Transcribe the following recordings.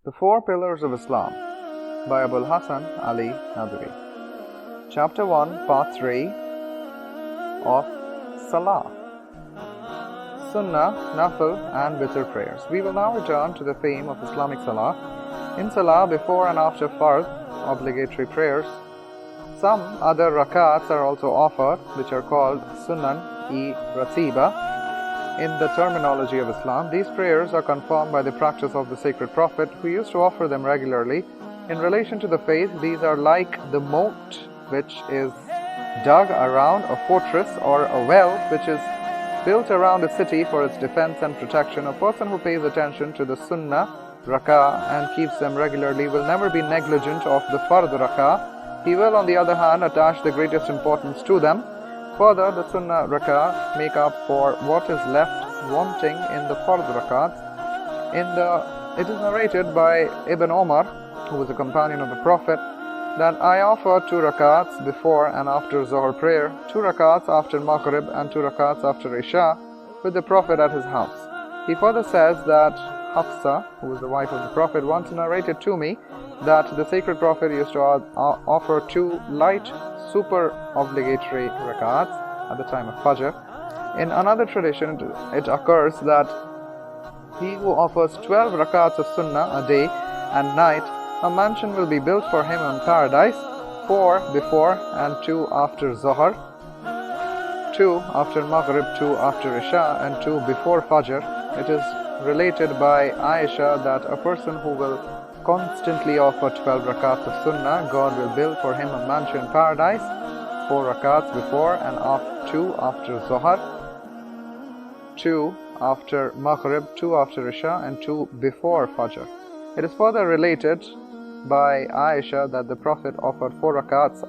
The Four Pillars of Islam by Hassan Ali Nadvi. Chapter 1, Part 3 of Salah, Sunnah, Nafil and Witr prayers. We will now return to the theme of Islamic Salah. In Salah, before and after Fard, obligatory prayers, some other rakats are also offered, which are called Sunan-e-Ratiba. In the terminology of Islam, these prayers are confirmed by the practice of the sacred Prophet, who used to offer them regularly. In relation to the faith, these are like the moat which is dug around a fortress, or a well which is built around a city for its defense and protection. A person who pays attention to the Sunnah Rakah and keeps them regularly will never be negligent of the Fard Rakah. He will, on the other hand, attach the greatest importance to them. Further, the Sunnah Rakah make up for what is left wanting in the Fard Rakats. It is narrated by Ibn Omar, who was a companion of the Prophet, that I offer 2 rakats before and after Zohar prayer, 2 rakats after Maghrib and 2 rakats after Isha, with the Prophet at his house. He further says that Hafsa, who was the wife of the Prophet, once narrated to me that the sacred Prophet used to offer 2 light super obligatory rakats at the time of Fajr. In another tradition, it occurs that he who offers 12 rakats of Sunnah a day and night, a mansion will be built for him in paradise, 4 before and 2 after Zohar, 2 after Maghrib, 2 after Isha, and 2 before Fajr. It is related by Aisha that a person who will constantly offer 12 rakats of Sunnah, God will build for him a mansion in paradise, 4 rakats before and 2 after Zohar, 2 after Maghrib, 2 after Isha, and 2 before Fajr. It is further related by Aisha that the Prophet offered 4 rakats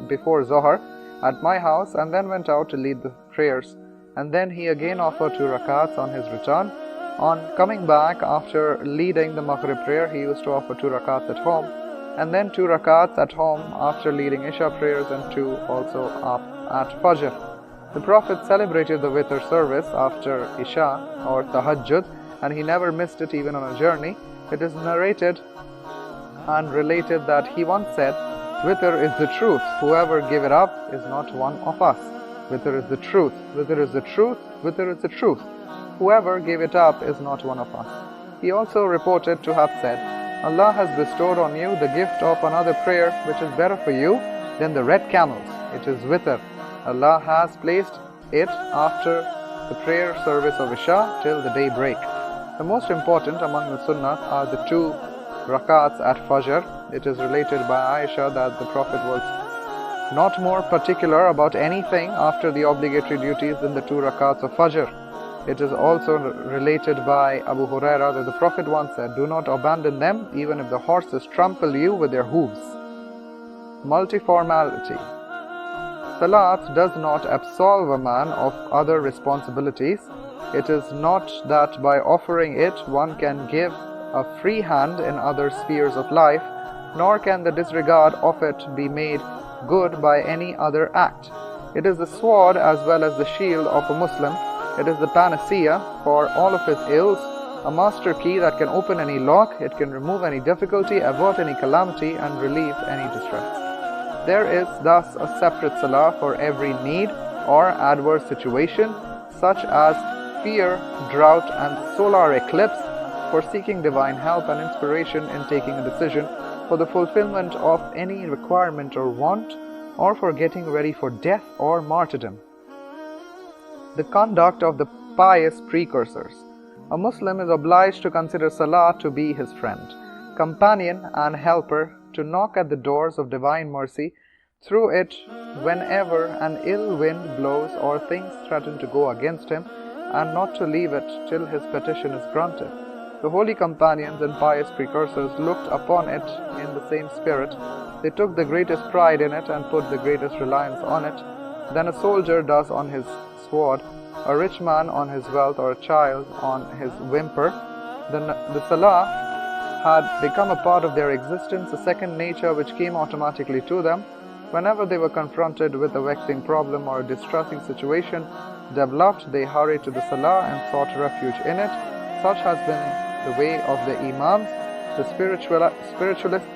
before Zohar at my house and then went out to lead the prayers, and then he again offered 2 rakats on his return. On coming back after leading the Maghrib prayer, he used to offer 2 rakats at home, and then 2 rakats at home after leading Isha prayers, and 2 also at Fajr. The Prophet celebrated the Witr service after Isha or Tahajjud, and he never missed it even on a journey. It is narrated and related that he once said, "Witr is the truth. Whoever give it up is not one of us." Witr is the truth. Witr is the truth. Witr is the truth. Whoever gave it up is not one of us. He also reported to have said, Allah has bestowed on you the gift of another prayer which is better for you than the red camels. It is Witr. Allah has placed it after the prayer service of Isha till the day break. The most important among the sunnahs are the 2 rakats at Fajr. It is related by Aisha that the Prophet was not more particular about anything after the obligatory duties than the 2 rakats of Fajr. It is also related by Abu Huraira that the Prophet once said, "Do not abandon them even if the horses trample you with their hooves." Multiformality. Salat does not absolve a man of other responsibilities. It is not that by offering it one can give a free hand in other spheres of life, nor can the disregard of it be made good by any other act. It is the sword as well as the shield of a Muslim. It is the panacea for all of his ills, a master key that can open any lock. It can remove any difficulty, avert any calamity, and relieve any distress. There is thus a separate salah for every need or adverse situation, such as fear, drought, and solar eclipse, for seeking divine help and inspiration in taking a decision, for the fulfillment of any requirement or want, or for getting ready for death or martyrdom. The conduct of the pious precursors. A Muslim is obliged to consider Salah to be his friend, companion, and helper, to knock at the doors of divine mercy through it whenever an ill wind blows or things threaten to go against him, and not to leave it till his petition is granted. The holy companions and pious precursors looked upon it in the same spirit. They took the greatest pride in it and put the greatest reliance on it than a soldier does on his sword, a rich man on his wealth, or a child on his whimper. The Salah had become a part of their existence, a second nature which came automatically to them. Whenever they were confronted with a vexing problem or a distressing situation developed, they hurried to the Salah and sought refuge in it. Such has been the way of the Imams. the spiritualists,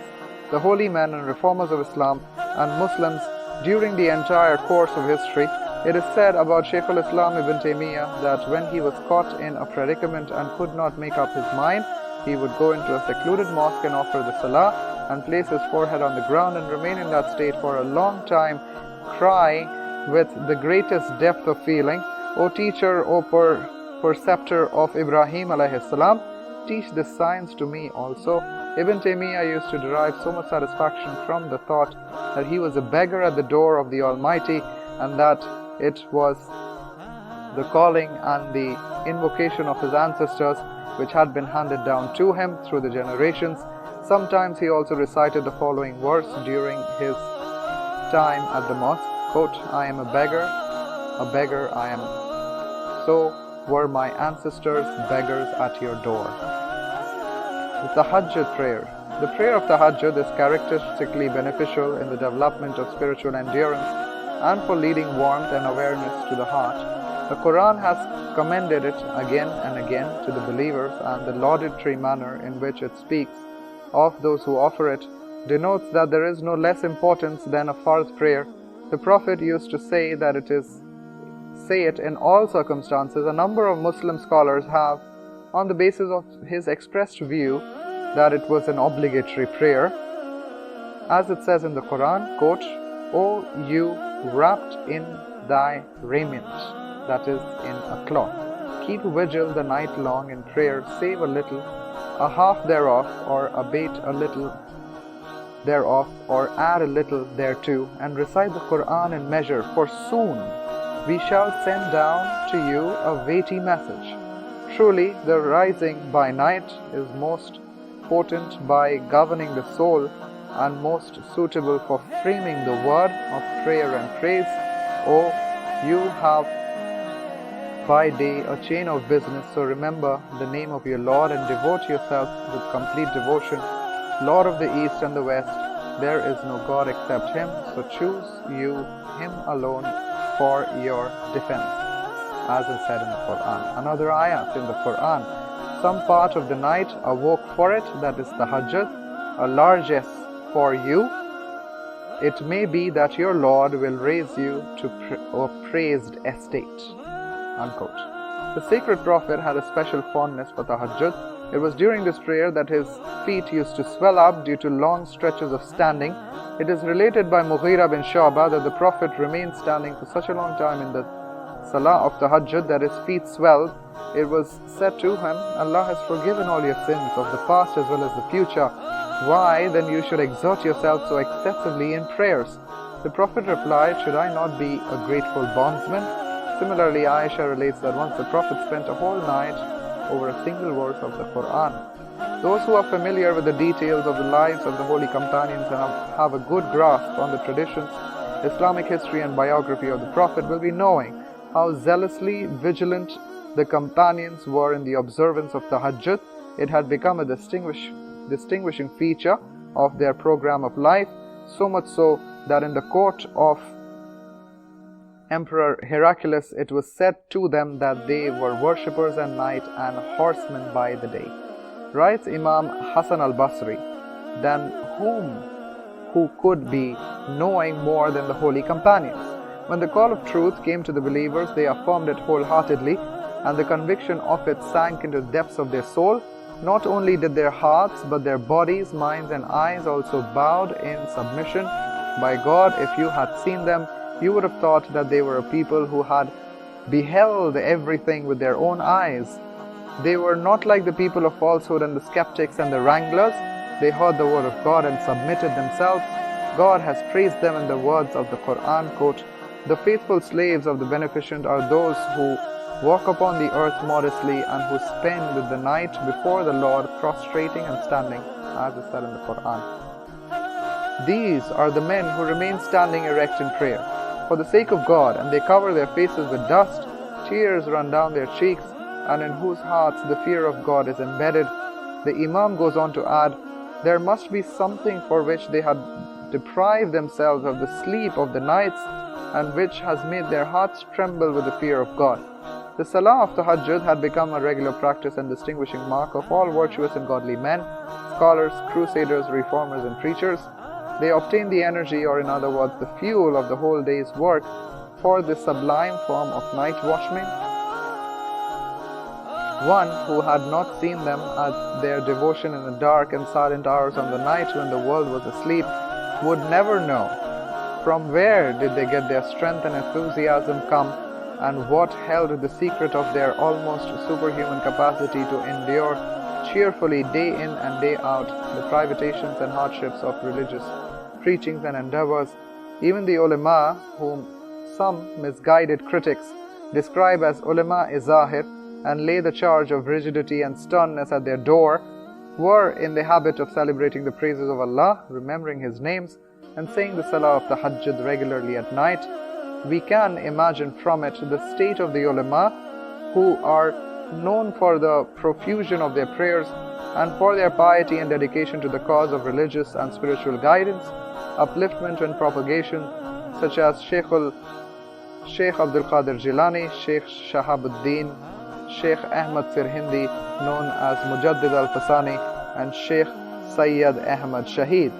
the holy men and reformers of Islam, and Muslims during the entire course of history. It is said about Shaykh al-Islam ibn Taymiyyah that when he was caught in a predicament and could not make up his mind, he would go into a secluded mosque and offer the Salah and place his forehead on the ground and remain in that state for a long time, crying with the greatest depth of feeling, "O teacher, O preceptor of Ibrahim alayhi salam, teach this science to me also." Ibn Taymiyyah used to derive so much satisfaction from the thought that he was a beggar at the door of the Almighty, and that it was the calling and the invocation of his ancestors which had been handed down to him through the generations. Sometimes he also recited the following verse during his time at the mosque, quote, "I am a beggar I am. So were my ancestors beggars at your door." The Tahajjud prayer. The prayer of Tahajjud is characteristically beneficial in the development of spiritual endurance and for leading warmth and awareness to the heart. The Quran has commended it again and again to the believers, and the laudatory manner in which it speaks of those who offer it denotes that there is no less importance than a fard prayer. The Prophet used to say it in all circumstances. A number of Muslim scholars have, on the basis of his expressed view that it was an obligatory prayer, as it says in the Quran, quote, "O you wrapped in thy raiment," that is, in a cloth, "keep vigil the night long in prayer, save a little, a half thereof, or abate a little thereof, or add a little thereto, and recite the Quran in measure, for soon we shall send down to you a weighty message. Truly, the rising by night is most potent by governing the soul, and most suitable for framing the word of prayer and praise. O, you have by day a chain of business, so remember the name of your Lord and devote yourself with complete devotion. Lord of the East and the West, there is no God except Him, so choose you Him alone for your defense," as is said in the Quran. Another ayat in the Quran, "Some part of the night awoke for it," that is Tahajjud, "a largesse for you. It may be that your Lord will raise you to a praised estate," unquote. The sacred prophet had a special fondness for Tahajjud. It was during this prayer that his feet used to swell up due to long stretches of standing. It is related by Mughira bin Shu'bah that the Prophet remained standing for such a long time in the Salah of Tahajjud that his feet swelled. It was said to him, "Allah has forgiven all your sins of the past as well as the future. Why then you should exert yourself so excessively in prayers?" The Prophet replied, "Should I not be a grateful bondsman?" Similarly, Aisha relates that once the Prophet spent a whole night over a single verse of the Quran. Those who are familiar with the details of the lives of the holy companions and have a good grasp on the traditions, Islamic history and biography of the Prophet will be knowing how zealously vigilant the companions were in the observance of Tahajjud. It had become a distinguishing feature of their program of life, so much so that in the court of Emperor Heraclius it was said to them that they were worshippers at night and horsemen by the day. Writes Imam Hassan al-Basri, "Then who could be knowing more than the holy companions? When the call of truth came to the believers, they affirmed it wholeheartedly, and the conviction of it sank into the depths of their soul. Not only did their hearts, but their bodies, minds, and eyes also bowed in submission. By God, if you had seen them, you would have thought that they were a people who had beheld everything with their own eyes. They were not like the people of falsehood and the skeptics and the wranglers. They heard the word of God and submitted themselves. God has praised them in the words of the Quran, quote, "The faithful slaves of the Beneficent are those who walk upon the earth modestly and who spend with the night before the Lord, prostrating and standing," as is said in the Quran. These are the men who remain standing erect in prayer for the sake of God, and they cover their faces with dust, tears run down their cheeks, and in whose hearts the fear of God is embedded. The Imam goes on to add, "There must be something for which they had deprived themselves of the sleep of the nights, and which has made their hearts tremble with the fear of God. The Salah of Tahajjud had become a regular practice and distinguishing mark of all virtuous and godly men, scholars, crusaders, reformers and preachers. They obtained the energy, or in other words, the fuel of the whole day's work for this sublime form of night watchman. One who had not seen them at their devotion in the dark and silent hours on the night when the world was asleep would never know from where did they get their strength and enthusiasm come, and what held the secret of their almost superhuman capacity to endure cheerfully day in and day out the privations and hardships of religious preachings and endeavors. Even the ulama, whom some misguided critics describe as ulama-e-zahir and lay the charge of rigidity and sternness at their door, were in the habit of celebrating the praises of Allah, remembering His names, and saying the Salah of Tahajjud regularly at night. We can imagine from it the state of the ulama, who are known for the profusion of their prayers and for their piety and dedication to the cause of religious and spiritual guidance, upliftment and propagation, such as Sheikh Abdul Qadir Jilani, Sheikh Shahabuddin, Sheikh Ahmad Sirhindi, known as Mujaddid al-Fasani, and Sheikh Syed Ahmad Shaheed.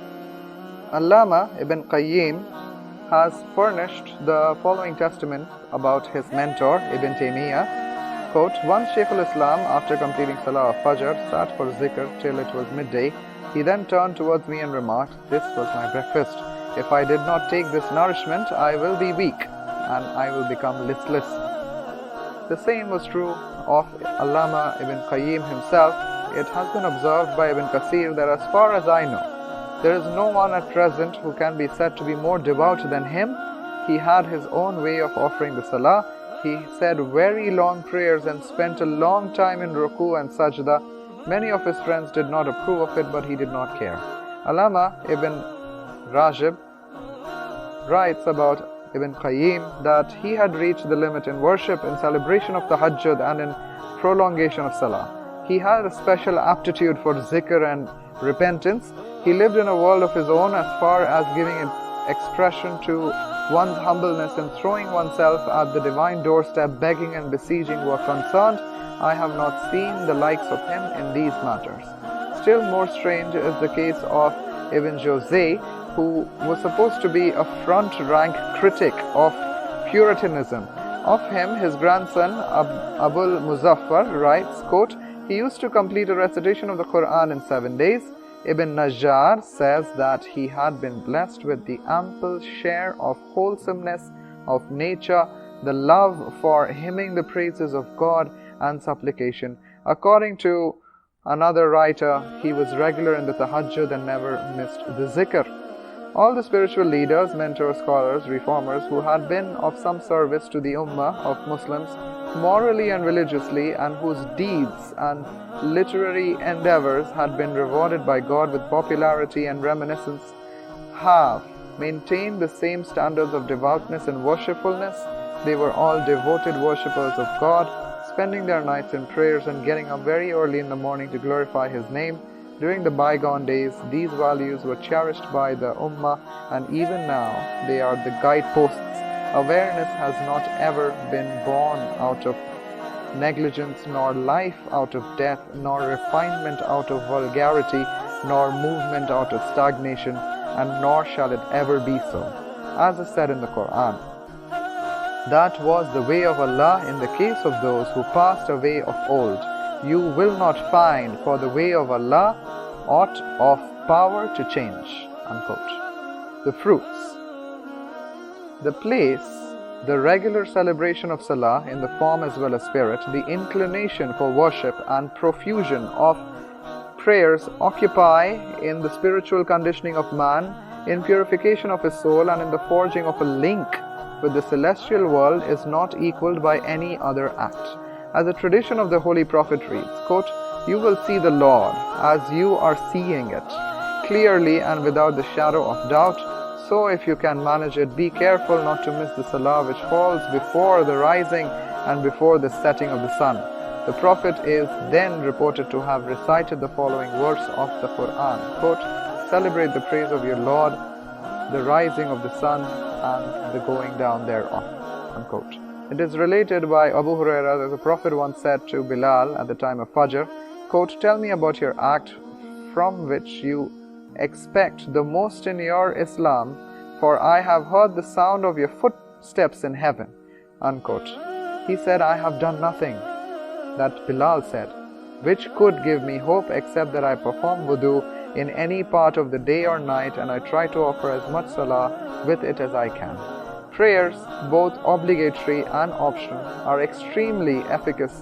Allama Ibn Qayyim has furnished the following testament about his mentor, Ibn Taymiyyah. Quote, once Shaykh al-Islam, after completing Salah of Fajr, sat for zikr till it was midday. He then turned towards me and remarked, this was my breakfast. If I did not take this nourishment, I will be weak and I will become listless. The same was true of Allama Ibn Qayyim himself. It has been observed by Ibn Kathir that as far as I know, there is no one at present who can be said to be more devout than him. He had his own way of offering the Salah. He said very long prayers and spent a long time in ruku and sajda. Many of his friends did not approve of it, but he did not care. Allama Ibn Rajab writes about Ibn Qayyim that he had reached the limit in worship, in celebration of Tahajjud and in prolongation of Salah. He had a special aptitude for zikr and repentance. He lived in a world of his own as far as giving expression to one's humbleness and throwing oneself at the divine doorstep, begging and beseeching were concerned. I have not seen the likes of him in these matters. Still more strange is the case of Ibn Jawzi, who was supposed to be a front-rank critic of Puritanism. Of him, his grandson Abul Muzaffar writes, quote, he used to complete a recitation of the Quran in 7 days. Ibn Najjar says that he had been blessed with the ample share of wholesomeness of nature, the love for hymning the praises of God and supplication. According to another writer, he was regular in the Tahajjud and never missed the zikr. All the spiritual leaders, mentors, scholars, reformers who had been of some service to the Ummah of Muslims morally and religiously, and whose deeds and literary endeavors had been rewarded by God with popularity and reminiscence, have maintained the same standards of devoutness and worshipfulness. They were all devoted worshippers of God, spending their nights in prayers and getting up very early in the morning to glorify His name. During the bygone days, these values were cherished by the Ummah, and even now they are the guideposts. Awareness has not ever been born out of negligence, nor life out of death, nor refinement out of vulgarity, nor movement out of stagnation, and nor shall it ever be so. As is said in the Quran, that was the way of Allah in the case of those who passed away of old. You will not find for the way of Allah aught of power to change. Unquote. The fruits. The place, the regular celebration of Salah in the form as well as spirit, the inclination for worship and profusion of prayers occupy in the spiritual conditioning of man, in purification of his soul, and in the forging of a link with the celestial world is not equaled by any other act. As the tradition of the Holy Prophet reads, quote, you will see the Lord as you are seeing it, clearly and without the shadow of doubt. So if you can manage it, be careful not to miss the Salah which falls before the rising and before the setting of the sun. The Prophet is then reported to have recited the following verse of the Quran, quote, celebrate the praise of your Lord, the rising of the sun and the going down thereof, unquote. It is related by Abu Hurairah that the Prophet once said to Bilal at the time of Fajr, quote, "Tell me about your act from which you expect the most in your Islam, for I have heard the sound of your footsteps in heaven," unquote. He said, "I have done nothing," that Bilal said, "which could give me hope except that I perform wudu in any part of the day or night, and I try to offer as much salah with it as I can." Prayers, both obligatory and optional, are extremely efficacious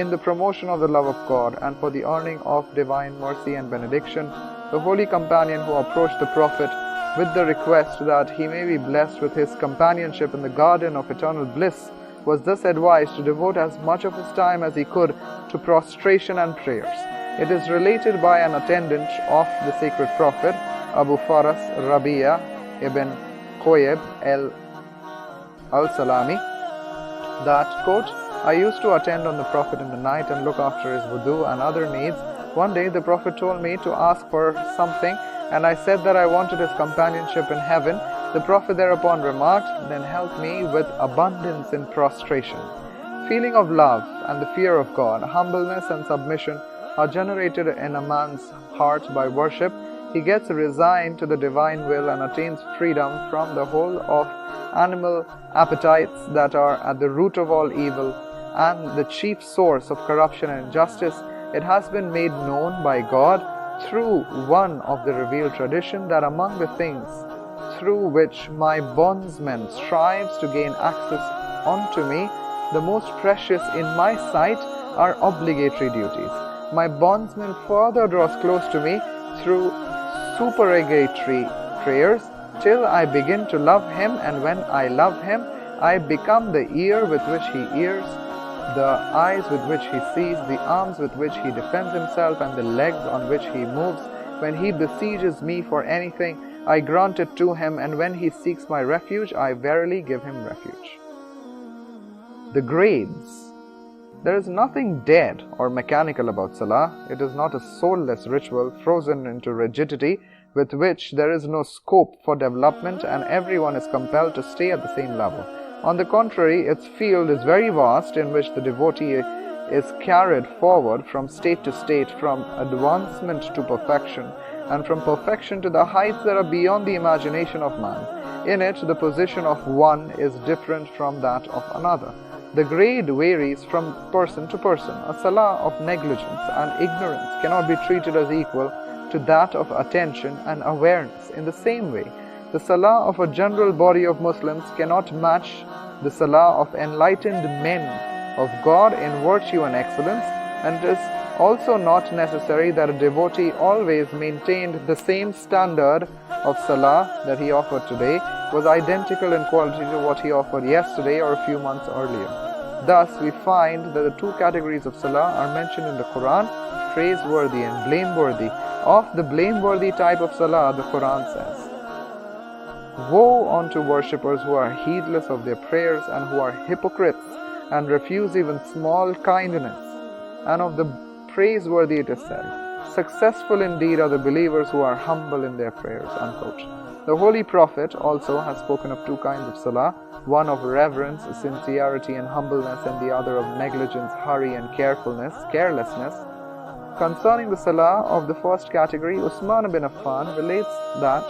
in the promotion of the love of God and for the earning of divine mercy and benediction. The holy companion who approached the Prophet with the request that he may be blessed with his companionship in the garden of eternal bliss was thus advised to devote as much of his time as he could to prostration and prayers. It is related by an attendant of the sacred Prophet, Abu Faras Rabi'a ibn Khoyeb al-Salami, that, quote, "I used to attend on the Prophet in the night and look after his wudu and other needs. One day the Prophet told me to ask for something, and I said that I wanted his companionship in heaven. The Prophet thereupon remarked, 'Then help me with abundance in prostration.'" Feeling of love and the fear of God, humbleness and submission are generated in a man's heart by worship. He gets resigned to the divine will and attains freedom from the whole of animal appetites that are at the root of all evil and the chief source of corruption and injustice. It has been made known by God through one of the revealed tradition that among the things through which my bondsman strives to gain access unto me, the most precious in my sight are obligatory duties. My bondsman further draws close to me through supererogatory prayers till I begin to love him, and when I love him, I become the ear with which he hears, the eyes with which he sees, the arms with which he defends himself, and the legs on which he moves. When he besieges me for anything, I grant it to him, and when he seeks my refuge, I verily give him refuge. The grades. There is nothing dead or mechanical about Salah. It is not a soulless ritual frozen into rigidity with which there is no scope for development and everyone is compelled to stay at the same level. On the contrary, its field is very vast, in which the devotee is carried forward from state to state, from advancement to perfection, and from perfection to the heights that are beyond the imagination of man. In it, the position of one is different from that of another. The grade varies from person to person. A salah of negligence and ignorance cannot be treated as equal to that of attention and awareness. In the same way, the salah of a general body of Muslims cannot match the salah of enlightened men of God in virtue and excellence, and it is also not necessary that a devotee always maintained the same standard of salah that he offered today was identical in quality to what he offered yesterday or a few months earlier. Thus, we find that the two categories of salah are mentioned in the Quran, praiseworthy and blameworthy. Of the blameworthy type of salah, the Quran says, "Woe unto worshippers who are heedless of their prayers and who are hypocrites and refuse even small kindness." And of the praiseworthy it is said, "Successful indeed are the believers who are humble in their prayers," unquote. The Holy Prophet also has spoken of two kinds of salah, one of reverence, sincerity and humbleness, and the other of negligence, hurry and carelessness. Concerning the salah of the first category, Usman bin Affan relates that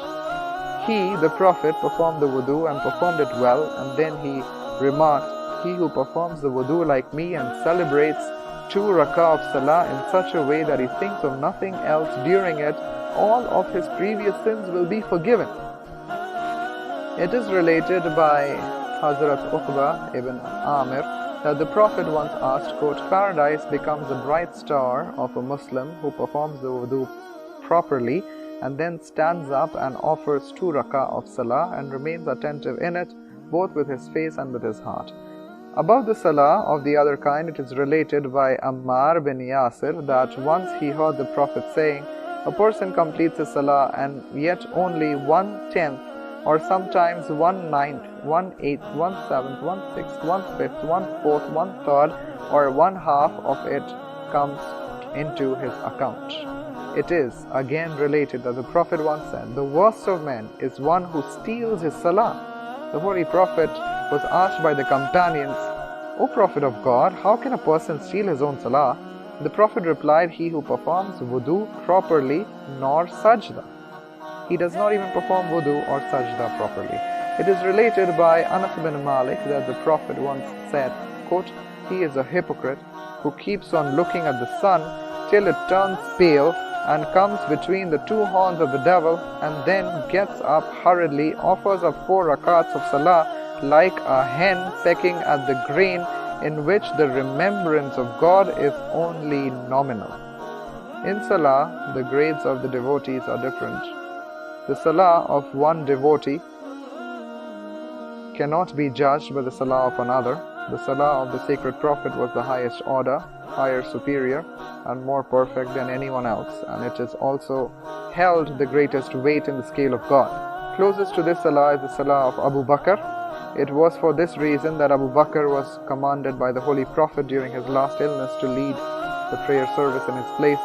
he, the Prophet, performed the wudu and performed it well, and then he remarked, "He who performs the wudu like me and celebrates 2 rak'ah of salah in such a way that he thinks of nothing else during it, all of his previous sins will be forgiven." It is related by Hazrat Uqba ibn Amir that the Prophet once asked, quote, "Paradise becomes a bright star of a Muslim who performs the wudu properly and then stands up and offers 2 rak'ah of salah and remains attentive in it, both with his face and with his heart." About the salah of the other kind, it is related by Ammar bin Yasir that once he heard the Prophet saying, "A person completes his salah and yet only 1/10 or sometimes 1/9, 1/8, 1/7, 1/6, 1/5, 1/4, 1/3 or 1/2 of it comes into his account." It is again related that the Prophet once said, "The worst of men is one who steals his salah." The Holy Prophet was asked by the companions, O Prophet of God, how can a person steal his own salah? The Prophet replied, he who performs wudu properly nor sajda. He does not even perform wudu or sajda properly. It is related by Anas bin Malik that the Prophet once said, quote, he is a hypocrite who keeps on looking at the sun till it turns pale and comes between the two horns of the devil, and then gets up hurriedly, offers up 4 rakats of salah like a hen pecking at the grain, in which the remembrance of God is only nominal. In salah, the grades of the devotees are different. The salah of one devotee cannot be judged by the salah of another. The salah of the sacred Prophet was the highest order, higher, superior, and more perfect than anyone else, and it is also held the greatest weight in the scale of God. Closest to this salah is the salah of Abu Bakr. It was for this reason that Abu Bakr was commanded by the Holy Prophet during his last illness to lead the prayer service in his place,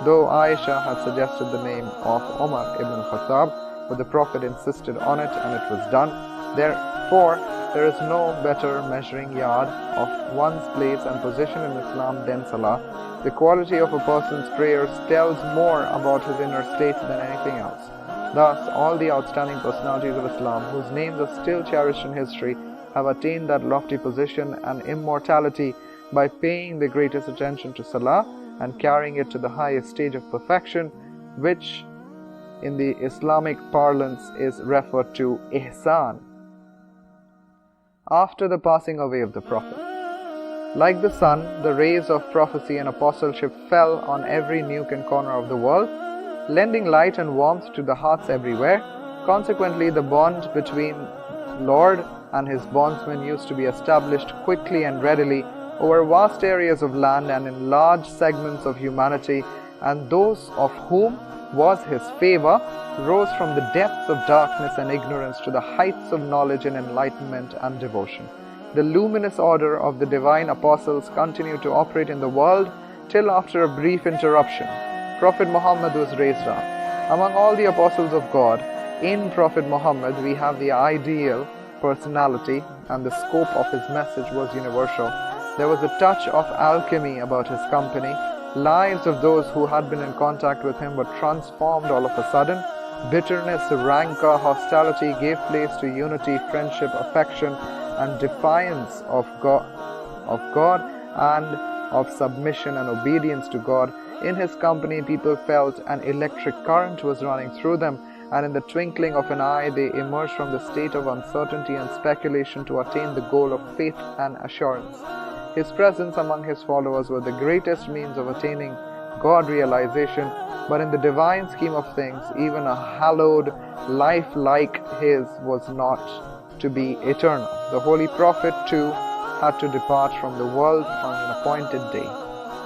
though Aisha had suggested the name of Umar ibn Khattab, but the Prophet insisted on it and it was done. Therefore, there is no better measuring yard of one's place and position in Islam than salah. The quality of a person's prayers tells more about his inner state than anything else. Thus, all the outstanding personalities of Islam, whose names are still cherished in history, have attained that lofty position and immortality by paying the greatest attention to salah and carrying it to the highest stage of perfection, which in the Islamic parlance is referred to ihsan. After the passing away of the Prophet, like the sun, the rays of prophecy and apostleship fell on every nook and corner of the world, lending light and warmth to the hearts everywhere. Consequently, the bond between Lord and his bondsmen used to be established quickly and readily over vast areas of land and in large segments of humanity, and those of whom was his favor rose from the depths of darkness and ignorance to the heights of knowledge and enlightenment and devotion. The luminous order of the divine apostles continued to operate in the world till after a brief interruption, Prophet Muhammad was raised up. Among all the apostles of God, in Prophet Muhammad we have the ideal personality, and the scope of his message was universal. There was a touch of alchemy about his company. Lives of those who had been in contact with him were transformed all of a sudden. Bitterness, rancor, hostility gave place to unity, friendship, affection, and defiance of God and of submission and obedience to God. In his company, people felt an electric current was running through them, and in the twinkling of an eye they emerged from the state of uncertainty and speculation to attain the goal of faith and assurance. His presence among his followers was the greatest means of attaining God realization, but in the divine scheme of things, even a hallowed life like his was not to be eternal. The Holy Prophet too had to depart from the world on an appointed day.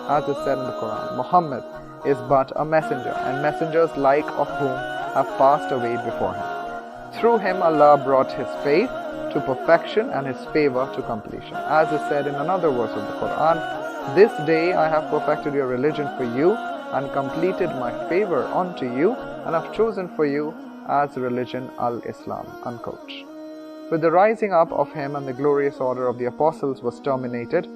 As is said in the Quran, Muhammad is but a messenger, and messengers like of whom have passed away before him. Through him Allah brought his faith to perfection and his favor to completion. As is said in another verse of the Quran, this day I have perfected your religion for you and completed my favor unto you, and have chosen for you as religion al-Islam. Unquote. With the rising up of him and the glorious order of the apostles was terminated.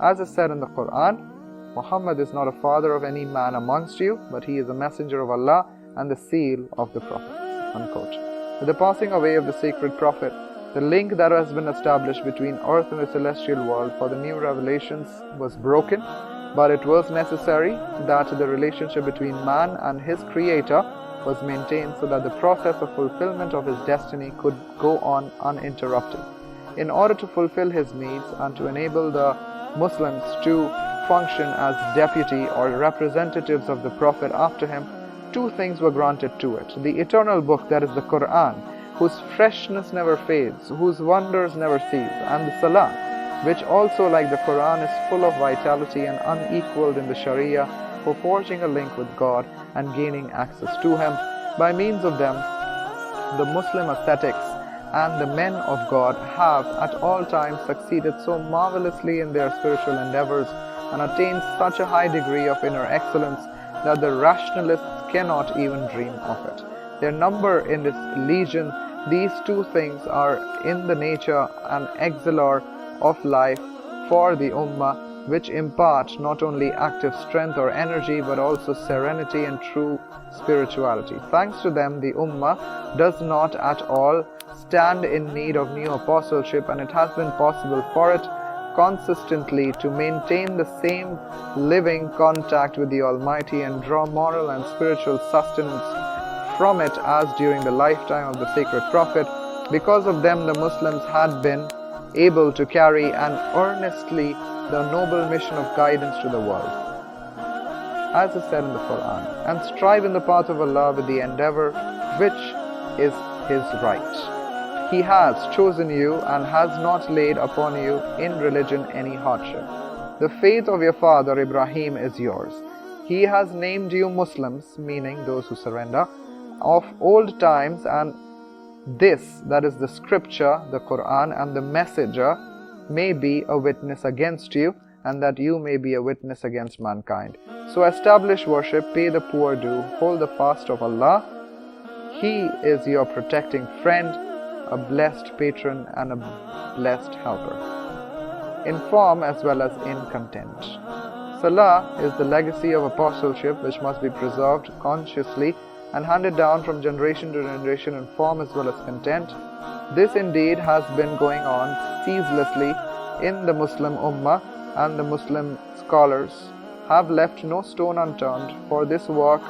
As is said in the Quran, Muhammad is not a father of any man amongst you, but he is a messenger of Allah and the seal of the prophets. Unquote. With the passing away of the sacred prophet, the link that has been established between earth and the celestial world for the new revelations was broken, but it was necessary that the relationship between man and his creator was maintained so that the process of fulfillment of his destiny could go on uninterrupted. In order to fulfill his needs and to enable the Muslims to function as deputy or representatives of the Prophet after him, two things were granted to it: the eternal book, that is the Quran, whose freshness never fades, whose wonders never cease, and the Salah, which also, like the Quran, is full of vitality and unequaled in the Sharia for forging a link with God and gaining access to Him. By means of them, the Muslim ascetics and the men of God have at all times succeeded so marvelously in their spiritual endeavors and attained such a high degree of inner excellence that the rationalists cannot even dream of it. Their number in this legion, these two things are in the nature and exemplar of life for the Ummah, which impart not only active strength or energy but also serenity and true spirituality. Thanks to them, the Ummah does not at all stand in need of new apostleship, and it has been possible for it consistently to maintain the same living contact with the Almighty and draw moral and spiritual sustenance from it as during the lifetime of the sacred Prophet. Because of them, the Muslims had been able to carry and earnestly the noble mission of guidance to the world, as is said in the Quran, and strive in the path of Allah with the endeavor which is His right. He has chosen you and has not laid upon you in religion any hardship. The faith of your father Ibrahim is yours. He has named you Muslims, meaning those who surrender, of old times, and this, that is the scripture, the Quran, and the messenger may be a witness against you, and that you may be a witness against mankind. So establish worship, pay the poor due, hold the fast of Allah. He is your protecting friend, a blessed patron and a blessed helper, in form as well as in content. Salah is the legacy of apostleship which must be preserved consciously and handed down from generation to generation in form as well as content. This indeed has been going on ceaselessly in the Muslim Ummah, and the Muslim scholars have left no stone unturned for this work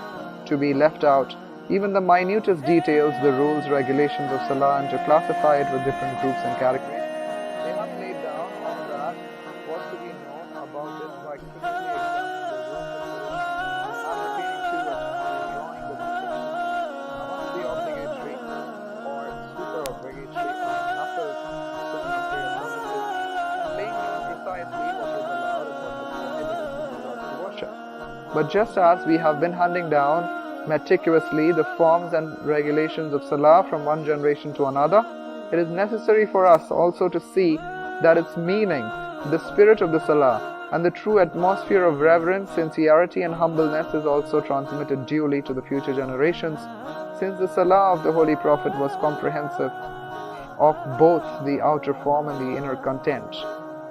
to be left out, even the minutest details, the rules, regulations of Salah, and to classify it with different groups and categories. They have laid down on that what to be known about this by critically examining the rules and appertaining to it, and drawing the distinction amongst the obligatory or super-obligatory and nafil sunnah prayer services, and laying down precisely what is allowed and what is prohibited with regard to worship. But just as we have been handing down meticulously the forms and regulations of Salah from one generation to another, it is necessary for us also to see that its meaning, the spirit of the Salah, and the true atmosphere of reverence, sincerity, and humbleness is also transmitted duly to the future generations, since the Salah of the Holy Prophet was comprehensive of both the outer form and the inner content.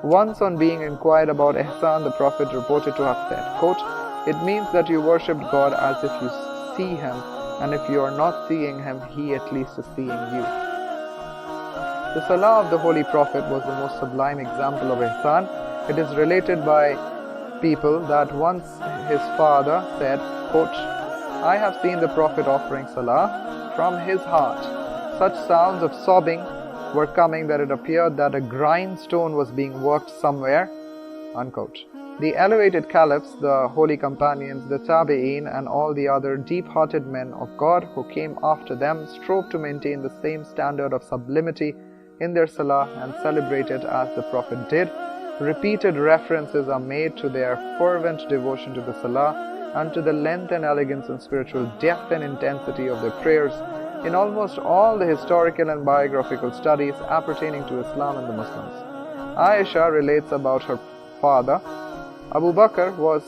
Once, on being inquired about Ihsan, the Prophet reported to have said, quote, "It means that you worshipped God as if you see Him, and if you are not seeing Him, He at least is seeing you." The Salah of the Holy Prophet was the most sublime example of Ihsan. It is related by people that once his father said, quote, "I have seen the Prophet offering Salah from his heart. Such sounds of sobbing were coming that it appeared that a grindstone was being worked somewhere," unquote. The elevated caliphs, the holy companions, the Tabeeen, and all the other deep-hearted men of God who came after them strove to maintain the same standard of sublimity in their Salah and celebrate it as the Prophet did. Repeated references are made to their fervent devotion to the Salah and to the length and elegance and spiritual depth and intensity of their prayers in almost all the historical and biographical studies appertaining to Islam and the Muslims. Aisha relates about her father, Abu Bakr, was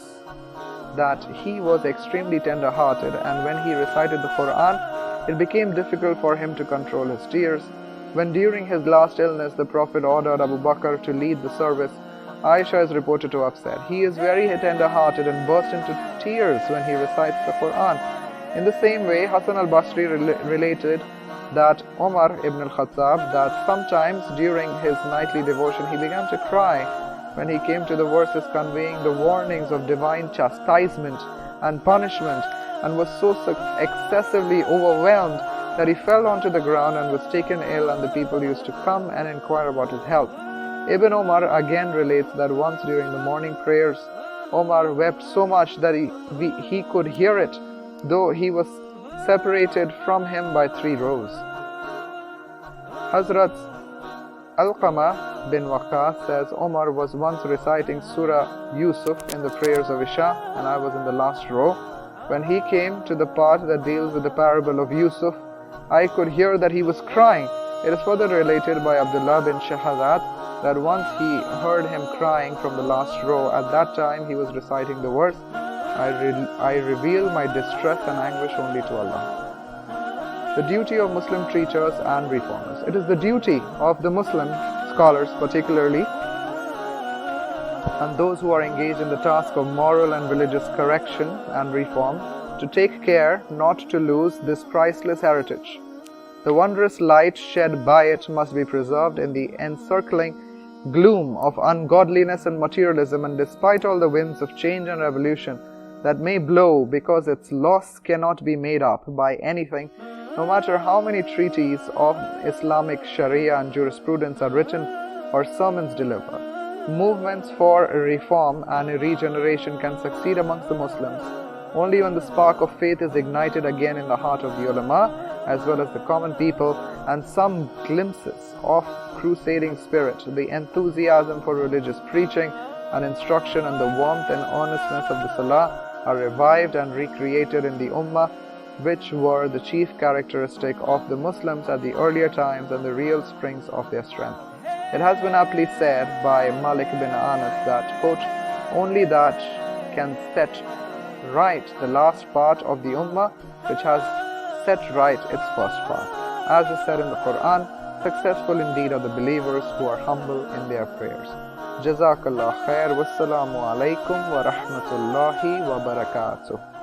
that he was extremely tender-hearted, and when he recited the Quran, it became difficult for him to control his tears. When during his last illness the Prophet ordered Abu Bakr to lead the service, Aisha is reported to have said, "He is very tender-hearted and burst into tears when he recites the Quran." In the same way, Hassan al-Basri related that Umar ibn al-Khattab, that sometimes during his nightly devotion he began to cry when he came to the verses conveying the warnings of divine chastisement and punishment, and was so excessively overwhelmed that he fell onto the ground and was taken ill, and the people used to come and inquire about his health. Ibn Umar again relates that once during the morning prayers, Umar wept so much that he could hear it, though he was separated from him by 3 rows. Hazrat Alqama bin Waqqas says, Umar was once reciting Surah Yusuf in the prayers of Isha, and I was in the last row. When he came to the part that deals with the parable of Yusuf, I could hear that he was crying. It is further related by Abdullah bin Shahadat that once he heard him crying from the last row. At that time he was reciting the verse, I reveal my distress and anguish only to Allah. The duty of Muslim teachers and reformers. It is the duty of the Muslim scholars particularly and those who are engaged in the task of moral and religious correction and reform to take care not to lose this priceless heritage. The wondrous light shed by it must be preserved in the encircling gloom of ungodliness and materialism, and despite all the winds of change and revolution that may blow, because its loss cannot be made up by anything, no matter how many treaties of Islamic Sharia and jurisprudence are written or sermons delivered. Movements for reform and regeneration can succeed amongst the Muslims only when the spark of faith is ignited again in the heart of the ulama as well as the common people, and some glimpses of crusading spirit, the enthusiasm for religious preaching and instruction, and the warmth and earnestness of the Salah are revived and recreated in the Ummah, which were the chief characteristic of the Muslims at the earlier times and the real springs of their strength. It has been aptly said by Malik bin Anas that, quote, only that can set right the last part of the Ummah which has set right its first part. As is said in the Quran, successful indeed are the believers who are humble in their prayers. Jazakallah khair. Wassalamu alaikum wa rahmatullahi wa barakatuh.